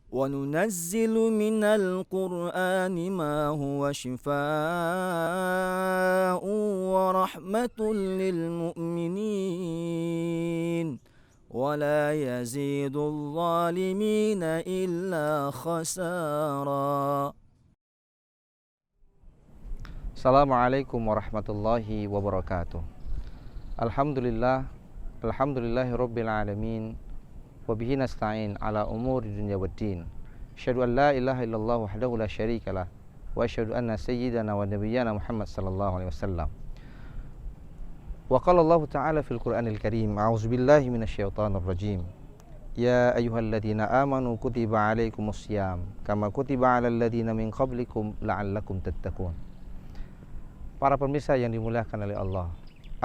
وننزل من القرآن ما هو شفاء ورحمة للمؤمنين ولا يزيد الظالمين إلا خسارا. Assalamualaikum warahmatullahi wabarakatuh. Alhamdulillahi rabbil alamin. Wabihi nasta'in ala umuri dunya waddin. Asyhadu an la ilaha illallah wahdahu la syarikalah. Wa asyhadu anna sayyidana wa nabiyyana Muhammad sallallahu alaihi wasallam. Wa qala Allah ta'ala fil Qur'anil Karim, a'udzubillahi minasyaitonir rajim. Ya ayyuhalladzina amanu kutiba alaikumussyam kama kutiba alal ladzina min qablikum la'allakum tattaqun. Para pemirsa yang dimuliakan oleh Allah,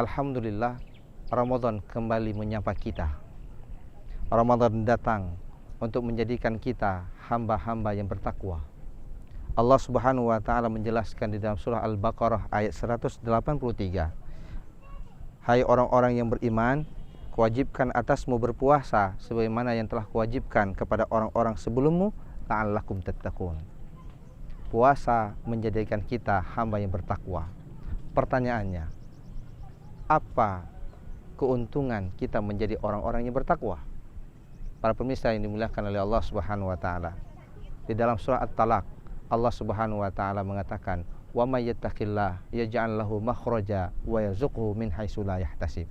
alhamdulillah Ramadan kembali menyapa kita. Ramadan datang untuk menjadikan kita hamba-hamba yang bertakwa. Allah Subhanahu wa taala menjelaskan di dalam surah Al-Baqarah ayat 183. Hai orang-orang yang beriman, kuwajibkan atasmu berpuasa sebagaimana yang telah kuwajibkan kepada orang-orang sebelummu, la'allakum tattaqun. Puasa menjadikan kita hamba yang bertakwa. Pertanyaannya, apa keuntungan kita menjadi orang-orang yang bertakwa? Para pemirsa yang dimuliakan oleh Allah Subhanahu wa taala. Di dalam surah At-Talaq, Allah Subhanahu wa taala mengatakan, "Wa may yattaqillah yaj'al lahu makhraja wa yarzuqhu min haitsu la yahtasib."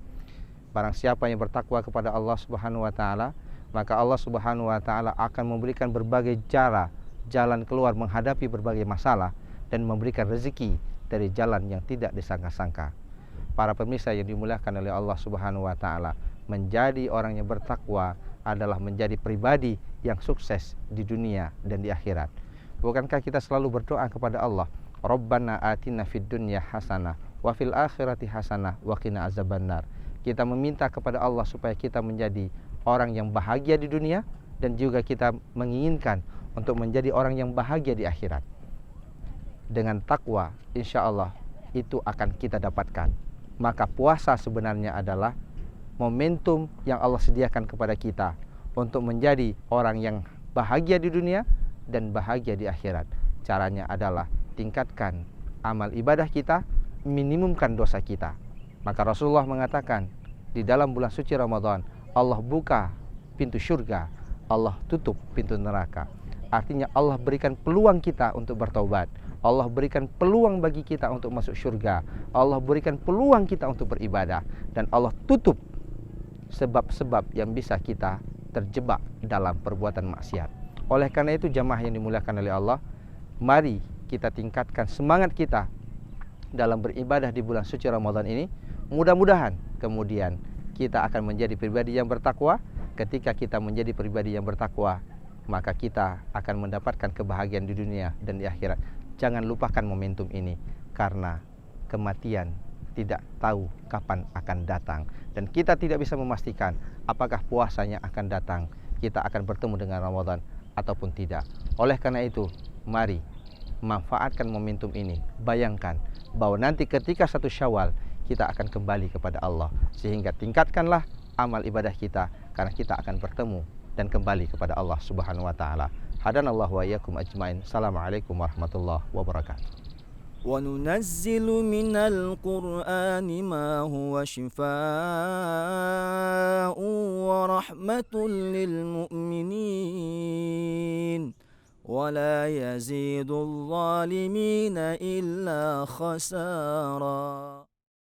Barang siapa yang bertakwa kepada Allah Subhanahu wa taala, maka Allah Subhanahu wa taala akan memberikan berbagai jalan keluar menghadapi berbagai masalah dan memberikan rezeki dari jalan yang tidak disangka-sangka. Para pemirsa yang dimuliakan oleh Allah Subhanahu wa taala, menjadi orang yang bertakwa adalah menjadi pribadi yang sukses di dunia dan di akhirat. Bukankah kita selalu berdoa kepada Allah, Rabbana atina fid dunya hasanah wa fil akhirati hasanah wa qina azabannar. Kita meminta kepada Allah supaya kita menjadi orang yang bahagia di dunia dan juga kita menginginkan untuk menjadi orang yang bahagia di akhirat. Dengan takwa, insya Allah itu akan kita dapatkan. Maka puasa sebenarnya adalah momentum yang Allah sediakan kepada kita untuk menjadi orang yang bahagia di dunia dan bahagia di akhirat. Caranya adalah tingkatkan amal ibadah kita, minimumkan dosa kita. Maka Rasulullah mengatakan, di dalam bulan suci Ramadan, Allah buka pintu surga, Allah tutup pintu neraka. Artinya Allah berikan peluang kita untuk bertaubat, Allah berikan peluang bagi kita untuk masuk surga, Allah berikan peluang kita untuk beribadah, dan Allah tutup sebab-sebab yang bisa kita terjebak dalam perbuatan maksiat. Oleh karena itu, jamaah yang dimuliakan oleh Allah, mari kita tingkatkan semangat kita dalam beribadah di bulan suci Ramadan ini. Mudah-mudahan kemudian kita akan menjadi pribadi yang bertakwa. Ketika kita menjadi pribadi yang bertakwa, maka kita akan mendapatkan kebahagiaan di dunia dan di akhirat. Jangan lupakan momentum ini, karena kematian tidak tahu kapan akan datang, dan kita tidak bisa memastikan apakah puasanya akan datang, kita akan bertemu dengan Ramadan ataupun tidak. Oleh karena itu, mari manfaatkan momentum ini. Bayangkan bahwa nanti ketika 1 Syawal kita akan kembali kepada Allah, sehingga tingkatkanlah amal ibadah kita, karena kita akan bertemu dan kembali kepada Allah Subhanahu wa taala. Hadanallahu wa iyyakum ajmain. Assalamualaikum warahmatullahi wabarakatuh. وننزل من القرآن ما هو شفاء ورحمة للمؤمنين ولا يزيد الظالمين إلا خسارا.